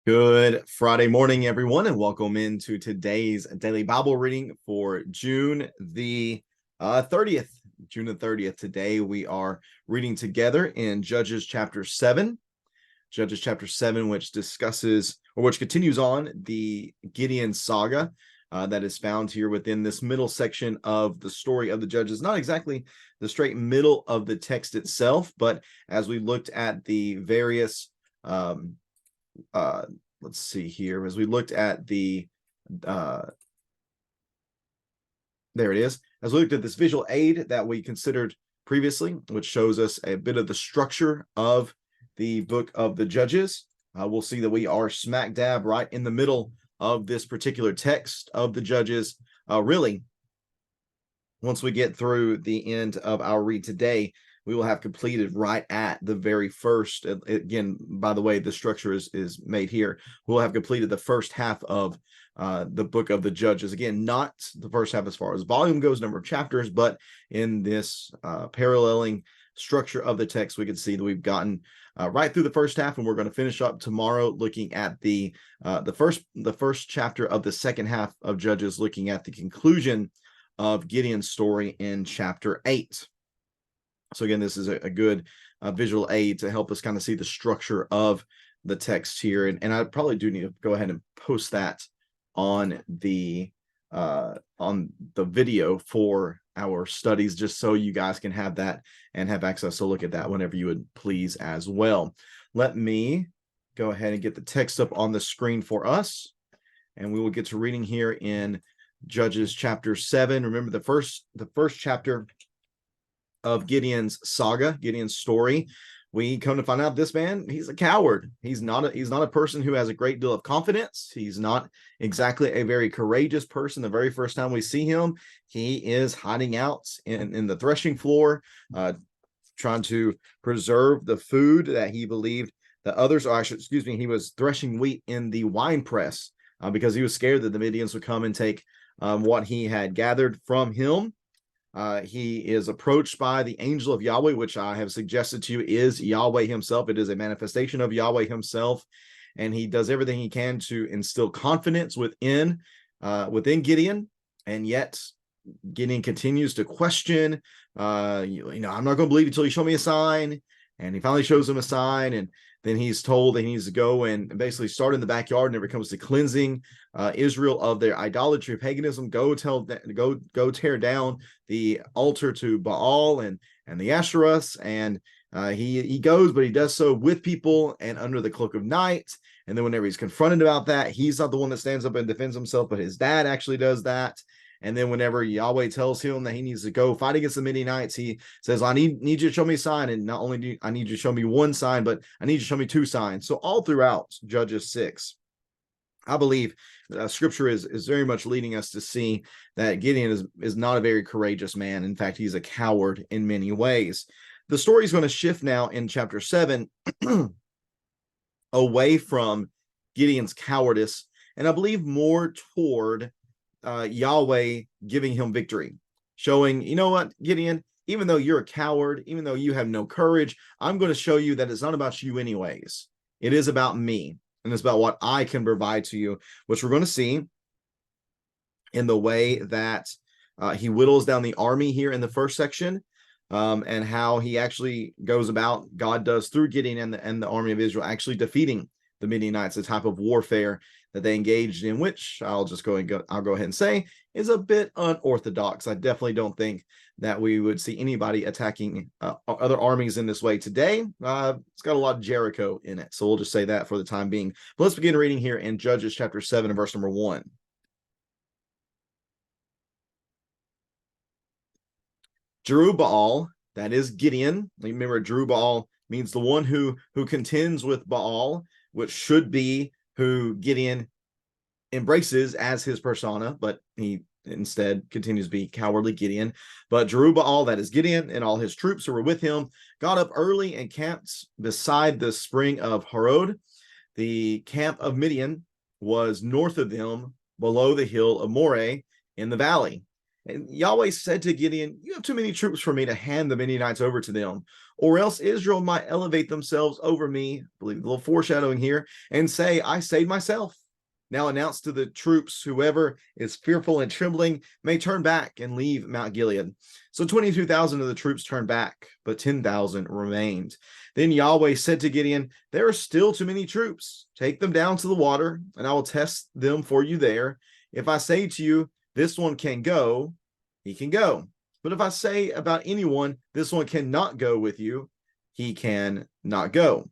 Good Friday morning, everyone, and welcome into today's daily Bible reading for June the 30th. June the 30th. Today we are reading together in Judges chapter 7. Judges chapter 7, which discusses or which continues on the Gideon saga that is found here within this middle section of the story of the Judges. Not exactly the straight middle of the text itself, but as we looked at the various let's see here, as we looked at the there it is, as we looked at this visual aid that we considered previously, which shows us a bit of the structure of the book of the Judges. We'll see that we are smack dab right in the middle of this particular text of the Judges. Really, once we get through the end of our read today, we will have completed right at the very first. Again, by the way, the structure is made here. We'll have completed the first half of the book of the Judges. Again, not the first half as far as volume goes, number of chapters, but in this paralleling structure of the text, we can see that we've gotten right through the first half, and we're going to finish up tomorrow looking at the first chapter of the second half of Judges, looking at the conclusion of Gideon's story in chapter 8. So again, this is a good visual aid to help us kind of see the structure of the text here. And I probably do need to go ahead and post that on the video for our studies, just so you guys can have that and have access to look at that whenever you would please as well. Let me go ahead and get the text up on the screen for us, and we will get to reading here in Judges chapter 7. Remember, the first chapter of Gideon's saga, Gideon's story, we come to find out this man, he's a coward. He's not a person who has a great deal of confidence. He's not exactly a very courageous person. The very first time we see him, he is hiding out in the threshing floor, trying to preserve the food that he believed that others, he was threshing wheat in the wine press because he was scared that the Midians would come and take what he had gathered from him. He is approached by the angel of Yahweh, which I have suggested to you is Yahweh himself. It is a manifestation of Yahweh himself, and he does everything he can to instill confidence within Gideon, and yet Gideon continues to question. I'm not going to believe until you show me a sign. And he finally shows him a sign, and then he's told that he needs to go and basically start in the backyard whenever it comes to cleansing Israel of their idolatry, paganism. Go tear down the altar to Baal and the Asherahs. And he goes, but he does so with people and under the cloak of night. And then whenever he's confronted about that, he's not the one that stands up and defends himself, but his dad actually does that. And then whenever Yahweh tells him that he needs to go fight against the Midianites, he says, I need you to show me a sign. And not only do I need you to show me one sign, but I need you to show me two signs. So all throughout Judges 6, I believe scripture is very much leading us to see that Gideon is not a very courageous man. In fact, he's a coward in many ways. The story is going to shift now in chapter 7 away from Gideon's cowardice, and I believe more toward Yahweh giving him victory, showing, you know what, Gideon, even though you're a coward, even though you have no courage, I'm going to show you that it's not about you anyways. It is about me, and it's about what I can provide to you, which we're going to see in the way that he whittles down the army here in the first section, and how he actually goes about, God does through Gideon and the army of Israel, actually defeating the Midianites, the type of warfare that they engaged in, which I'll go ahead and say is a bit unorthodox. I definitely don't think that we would see anybody attacking other armies in this way today. It's got a lot of Jericho in it, so we'll just say that for the time being. But let's begin reading here in Judges chapter 7 and verse number 1. Jerubbaal, that is Gideon. Remember, Jerubbaal means the one who contends with Baal, which should be who Gideon embraces as his persona, but he instead continues to be cowardly Gideon. But Jerubbaal, that is Gideon, and all his troops who were with him, got up early and camped beside the spring of Harod. The camp of Midian was north of them, below the hill of Moreh in the valley. And Yahweh said to Gideon, you have too many troops for me to hand the Midianites over to them, or else Israel might elevate themselves over me, I believe a little foreshadowing here, and say, I saved myself. Now announce to the troops, whoever is fearful and trembling may turn back and leave Mount Gilead. So 22,000 of the troops turned back, but 10,000 remained. Then Yahweh said to Gideon, there are still too many troops. Take them down to the water, and I will test them for you there. If I say to you, this one can go, he can go. But if I say about anyone, this one cannot go with you, he can not go.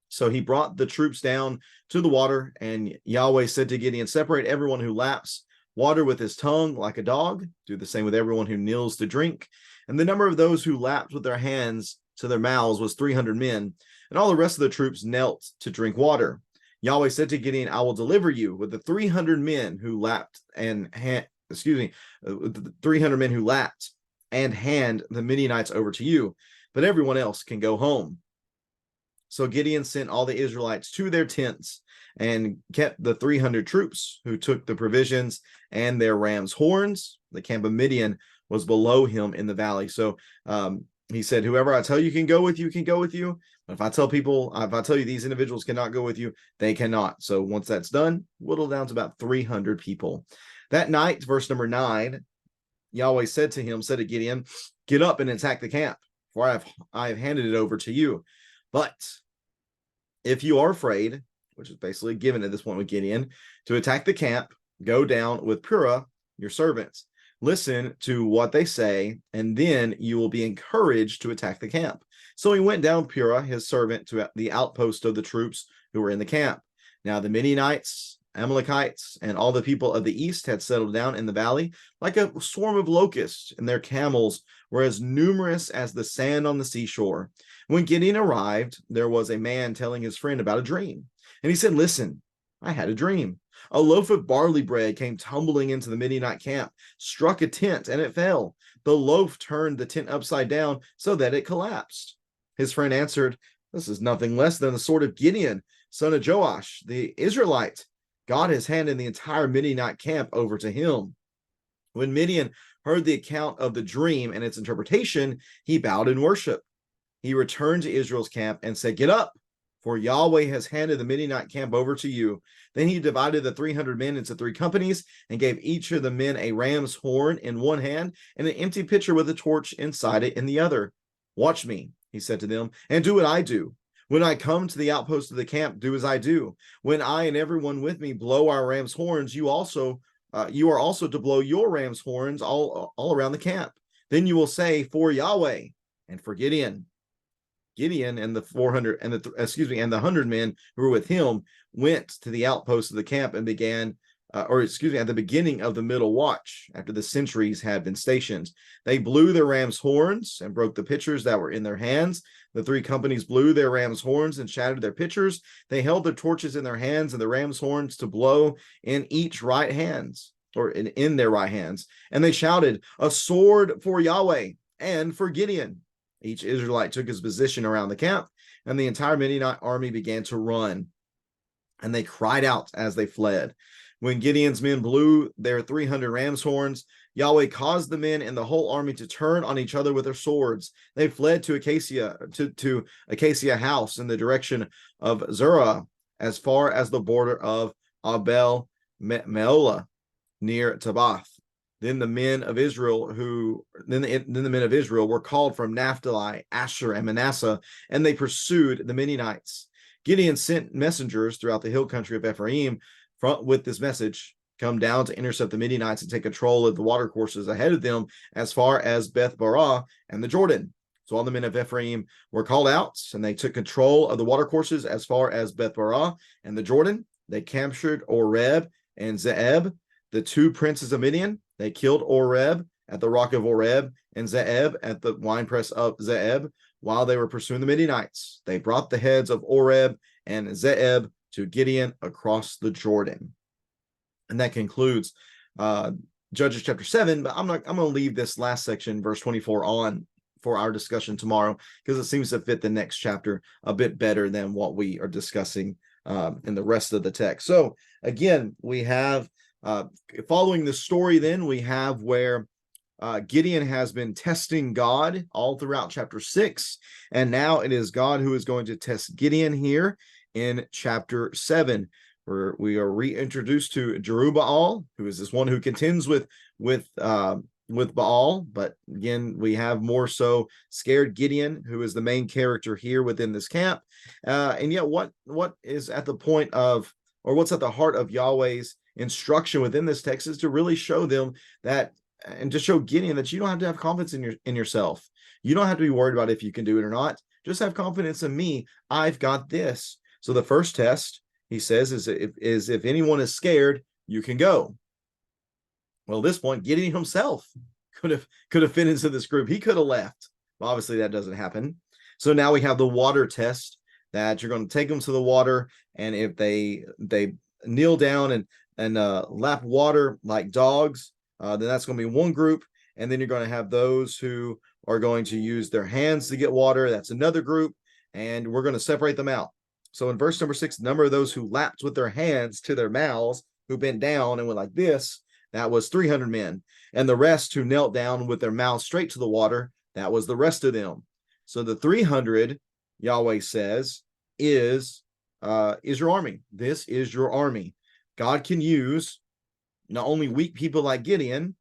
So he brought the troops down to the water, and Yahweh said to Gideon, separate everyone who laps water with his tongue like a dog. Do the same with everyone who kneels to drink. And the number of those who lapped with their hands to their mouths was 300 men, and all the rest of the troops knelt to drink water. Yahweh said to Gideon, I will deliver you with the 300 men who lapped and 300 men who lapped and hand the Midianites over to you, but everyone else can go home. So Gideon sent all the Israelites to their tents and kept the 300 troops who took the provisions and their ram's horns. The camp of Midian was below him in the valley. So he said, whoever I tell you can go with you, can go with you. But if I tell you these individuals cannot go with you, they cannot. So once that's done, whittle down to about 300 people. That night, verse number 9, Yahweh said to Gideon, get up and attack the camp, for I have handed it over to you. But if you are afraid, which is basically given at this point with Gideon, to attack the camp, go down with Purah, your servants. Listen to what they say, and then you will be encouraged to attack the camp. So he went down Purah, his servant, to the outpost of the troops who were in the camp. Now the Midianites, Amalekites, and all the people of the east had settled down in the valley like a swarm of locusts, and their camels were as numerous as the sand on the seashore. When Gideon arrived, there was a man telling his friend about a dream. And he said, listen, I had a dream. A loaf of barley bread came tumbling into the Midianite camp, struck a tent, and it fell. The loaf turned the tent upside down so that it collapsed. His friend answered, this is nothing less than the sword of Gideon, son of Joash, the Israelite. God has handed the entire Midianite camp over to him. When Midian heard the account of the dream and its interpretation, he bowed in worship. He returned to Israel's camp and said, get up, for Yahweh has handed the Midianite camp over to you. Then he divided the 300 men into 3 companies and gave each of the men a ram's horn in one hand and an empty pitcher with a torch inside it in the other. Watch me, he said to them, and do what I do. When I come to the outpost of the camp, do as I do. When I and everyone with me blow our ram's horns, you are also to blow your ram's horns all around the camp. Then you will say, for Yahweh and for Gideon. Gideon and the 100 men who were with him went to the outpost of the camp and began, at the beginning of the middle watch, after the sentries had been stationed. They blew their ram's horns and broke the pitchers that were in their hands. The 3 companies blew their ram's horns and shattered their pitchers. They held their torches in their hands and the ram's horns to blow in each right hands, or in their right hands. And they shouted, a sword for Yahweh and for Gideon. Each Israelite took his position around the camp, and the entire Midianite army began to run, and they cried out as they fled. When Gideon's men blew their 300 ram's horns, Yahweh caused the men in the whole army to turn on each other with their swords. They fled to Acacia House in the direction of Zerah, as far as the border of Abel Meolah near Tabbath. Then the men of Israel were called from Naphtali, Asher, and Manasseh, and they pursued the Midianites. Gideon sent messengers throughout the hill country of Ephraim with this message: come down to intercept the Midianites and take control of the watercourses ahead of them as far as Beth Barah and the Jordan. So all the men of Ephraim were called out, and they took control of the watercourses as far as Beth Barah and the Jordan. They captured Oreb and Zeeb, the 2 princes of Midian. They killed Oreb at the rock of Oreb and Zeeb at the winepress of Zeeb while they were pursuing the Midianites. They brought the heads of Oreb and Zeeb to Gideon across the Jordan. And that concludes Judges chapter 7, but I'm going to leave this last section, verse 24, on for our discussion tomorrow, because it seems to fit the next chapter a bit better than what we are discussing in the rest of the text. So again, we have Following the story, then we have where Gideon has been testing God all throughout chapter 6, and now it is God who is going to test Gideon here in chapter 7, where we are reintroduced to Jerubbaal, who is this one who contends with Baal. But again, we have more so scared Gideon, who is the main character here within this camp. And yet, what is at the point of, or what's at the heart of Yahweh's instruction within this text is to really show them that, and to show Gideon that you don't have to have confidence in yourself. You don't have to be worried about if you can do it or not. Just have confidence in me. I've got this. So the first test, he says, is if anyone is scared, you can go. Well, at this point, Gideon himself could have fit into this group. He could have left. But obviously, that doesn't happen. So now we have the water test, that you're going to take them to the water, and if they kneel down and lap water like dogs, then that's going to be one group. And then you're going to have those who are going to use their hands to get water. That's another group. And we're going to separate them out. So in verse number 6, the number of those who lapped with their hands to their mouths, who bent down and went like this, that was 300 men. And the rest who knelt down with their mouths straight to the water, that was the rest of them. So the 300, Yahweh says, is your army. This is your army. God can use not only weak people like Gideon,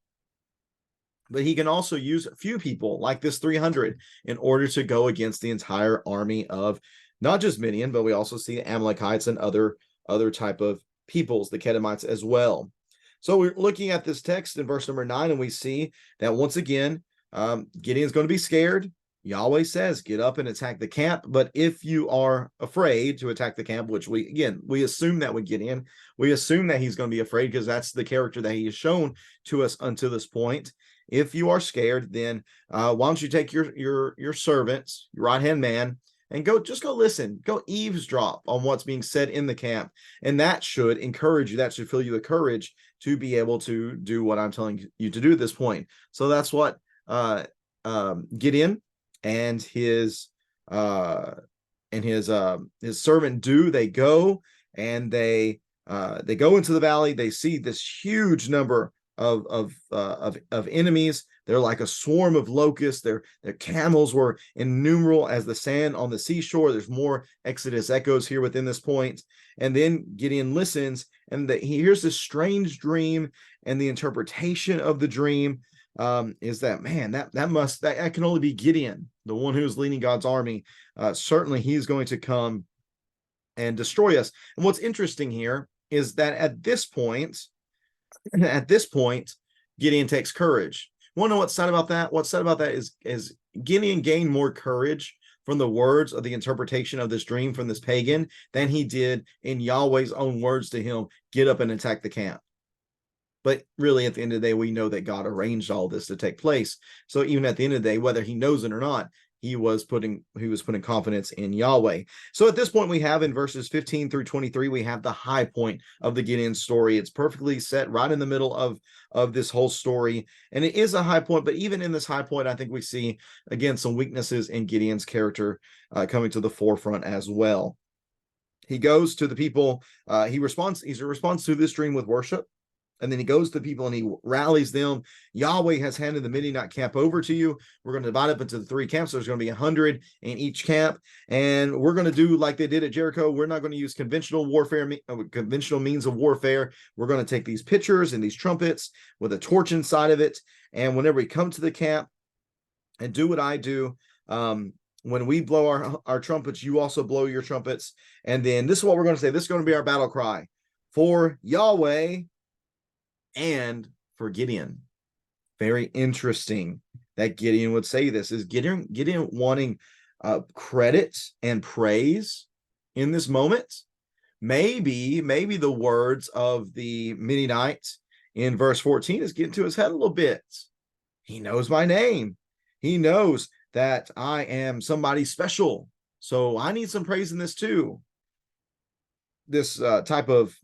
but he can also use a few people like this 300 in order to go against the entire army of not just Midian, but we also see Amalekites and other type of peoples, the Kedemites as well. So we're looking at this text in verse number 9, and we see that once again, Gideon's going to be scared. Yahweh says, get up and attack the camp. But if you are afraid to attack the camp, which we assume that with Gideon, we assume that he's going to be afraid because that's the character that he has shown to us until this point. If you are scared, then why don't you take your servants, your right-hand man, and go listen, go eavesdrop on what's being said in the camp. And that should encourage you. That should fill you with courage to be able to do what I'm telling you to do at this point. So that's what Gideon and his servant do. They go and they go into the valley. They see this huge number of enemies. They're like a swarm of locusts. Their camels were innumerable as the sand on the seashore. There's more Exodus echoes here within this point. And then Gideon listens, and he hears this strange dream, and the interpretation of the dream is that, man, that can only be Gideon, the one who's leading God's army. Certainly he's going to come and destroy us. And what's interesting here is that at this point, Gideon takes courage. Want to know what's sad about that? What's sad about that is Gideon gained more courage from the words of the interpretation of this dream from this pagan than he did in Yahweh's own words to him, get up and attack the camp. But really, at the end of the day, we know that God arranged all this to take place. So even at the end of the day, whether he knows it or not, he was putting confidence in Yahweh. So at this point, we have in verses 15 through 23, we have the high point of the Gideon story. It's perfectly set right in the middle of this whole story. And it is a high point, but even in this high point, I think we see, again, some weaknesses in Gideon's character coming to the forefront as well. He goes to the people. He responds to this dream with worship. And then he goes to people and he rallies them. Yahweh has handed the Midianite camp over to you. We're going to divide up into the 3 camps. So there's going to be 100 in each camp. And we're going to do like they did at Jericho. We're not going to use conventional means of warfare. We're going to take these pitchers and these trumpets with a torch inside of it. And whenever we come to the camp and do what I do, when we blow our trumpets, you also blow your trumpets. And then this is what we're going to say. This is going to be our battle cry for Yahweh and for Gideon. Very interesting that Gideon would say this. Is Gideon wanting credit and praise in this moment? Maybe the words of the Midianites in verse 14 is getting to his head a little bit. He knows my name. He knows that I am somebody special. So I need some praise in this too. This type of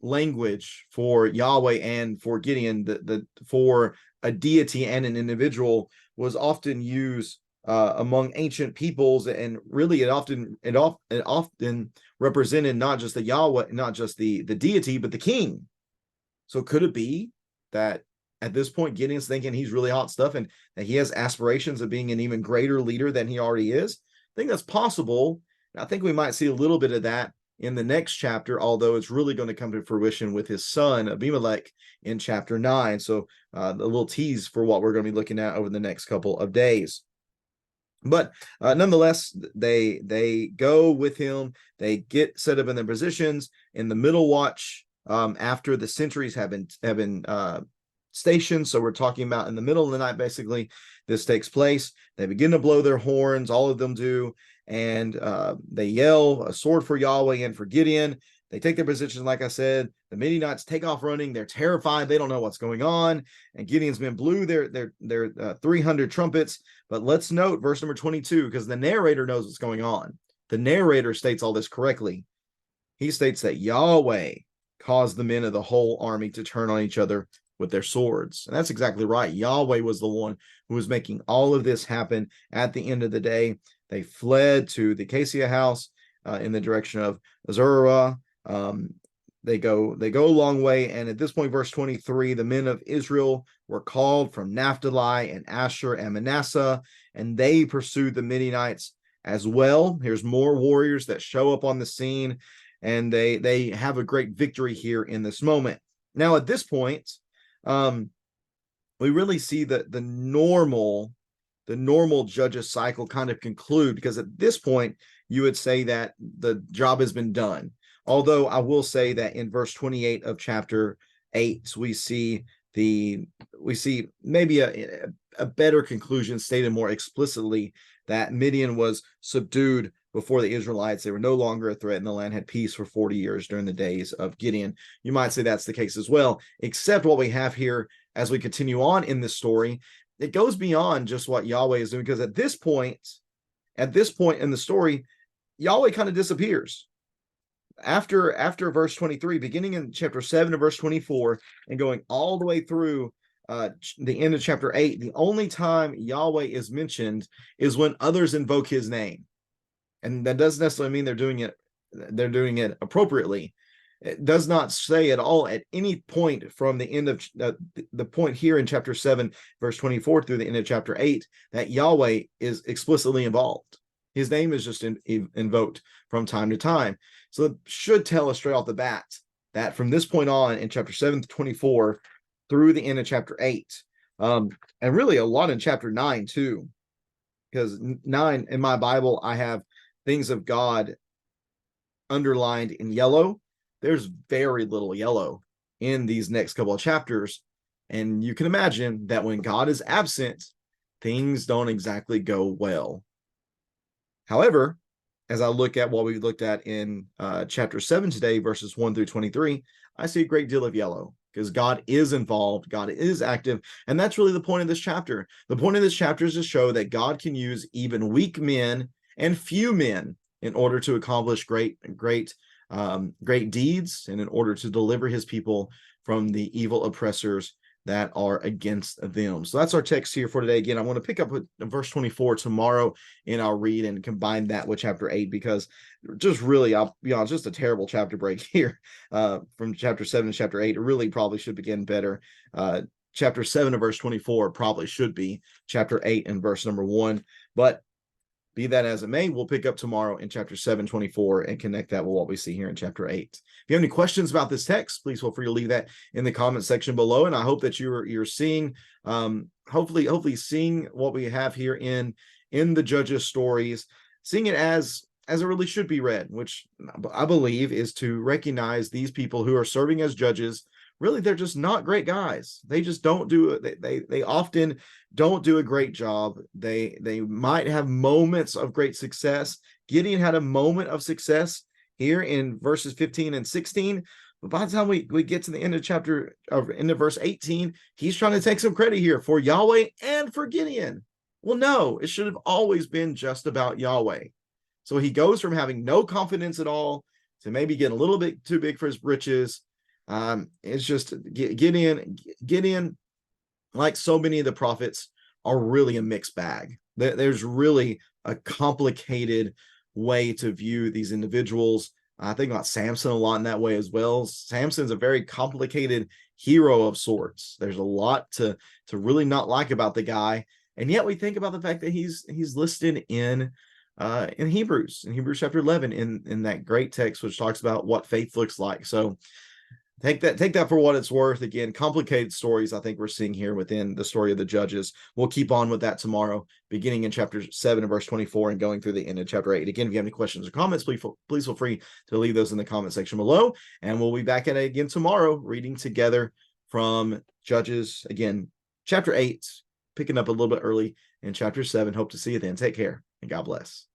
language for Yahweh and for Gideon, for a deity and an individual, was often used among ancient peoples, and really it often represented not just the Yahweh, not just the deity, but the king. So could it be that at this point Gideon's thinking he's really hot stuff and that he has aspirations of being an even greater leader than he already is? I think that's possible. I think we might see a little bit of that in the next chapter, although it's really going to come to fruition with his son Abimelech in chapter 9. So a little tease for what we're going to be looking at over the next couple of days. But nonetheless, they go with him. They get set up in their positions in the middle watch after the sentries have been stationed. So we're talking about in the middle of the night, basically, this takes place. They begin to blow their horns. All of them do. And they yell a sword for Yahweh and for Gideon. They take their positions, like I said. The Midianites take off running. They're terrified. They don't know what's going on. And Gideon's men blew their 300 trumpets. But let's note verse number 22, because the narrator knows what's going on. The narrator states all this correctly. He states that Yahweh caused the men of the whole army to turn on each other with their swords. And that's exactly right. Yahweh was the one who was making all of this happen. At the end of the day, they fled to the Acacia house in the direction of Azurah. They go a long way, and at this point, verse 23, the men of Israel were called from Naphtali and Asher and Manasseh, and they pursued the Midianites as well. Here's more warriors that show up on the scene, and they have a great victory here in this moment. Now, at this point, we really see that the normal Judges cycle kind of conclude, because at this point, you would say that the job has been done. Although I will say that in verse 28 of chapter 8, we see maybe a better conclusion stated more explicitly, that Midian was subdued before the Israelites. They were no longer a threat, and the land had peace for 40 years during the days of Gideon. You might say that's the case as well, except what we have here as we continue on in this story, it goes beyond just what Yahweh is doing, because at this point in the story, Yahweh kind of disappears. After verse 23, beginning in chapter 7 to verse 24 and going all the way through the end of chapter 8, the only time Yahweh is mentioned is when others invoke his name. And that doesn't necessarily mean they're doing it appropriately. It does not say at all at any point from the end of the point here in chapter 7, verse 24 through the end of chapter 8, that Yahweh is explicitly involved. His name is just invoked from time to time. So it should tell us straight off the bat that from this point on in chapter 7 to 24 through the end of chapter 8, and really a lot in chapter 9 too, because 9 in my Bible, I have things of God underlined in yellow. There's very little yellow in these next couple of chapters. And you can imagine that when God is absent, things don't exactly go well. However, as I look at what we looked at in chapter 7 today, verses 1 through 23, I see a great deal of yellow, because God is involved, God is active, and that's really the point of this chapter. The point of this chapter is to show that God can use even weak men and few men in order to accomplish great deeds, and in order to deliver his people from the evil oppressors that are against them. So that's our text here for today. Again, I want to pick up with verse 24 tomorrow in our read and combine that with chapter 8, because just really, I'll be honest, just a terrible chapter break here from chapter 7 to chapter 8. It really probably should begin better. Chapter 7 of verse 24 probably should be chapter 8 and verse number 1. But be that as it may, we'll pick up tomorrow in chapter 7, 24 and connect that with what we see here in chapter 8. If you have any questions about this text, please feel free to leave that in the comment section below. And I hope that you're seeing, hopefully seeing what we have here in the Judges stories, seeing it as it really should be read, which I believe is to recognize these people who are serving as judges. Really, they're just not great guys. They just don't do it. They often don't do a great job. They might have moments of great success. Gideon had a moment of success here in verses 15 and 16. But by the time we get to the end of verse 18, he's trying to take some credit here for Yahweh and for Gideon. Well, no, it should have always been just about Yahweh. So he goes from having no confidence at all to maybe getting a little bit too big for his britches. It's just Gideon, like so many of the prophets, are really a mixed bag. There's really a complicated way to view these individuals. I think about Samson a lot in that way as well. Samson's a very complicated hero of sorts. There's a lot to really not like about the guy, and yet we think about the fact that he's listed in Hebrews chapter 11 in that great text which talks about what faith looks like. So take that for what it's worth. Again, complicated stories I think we're seeing here within the story of the Judges. We'll keep on with that tomorrow, beginning in chapter 7 and verse 24 and going through the end of chapter 8. Again, if you have any questions or comments, please feel free to leave those in the comment section below, and we'll be back at it again tomorrow, reading together from Judges, again, chapter 8, picking up a little bit early in chapter 7. Hope to see you then. Take care, and God bless.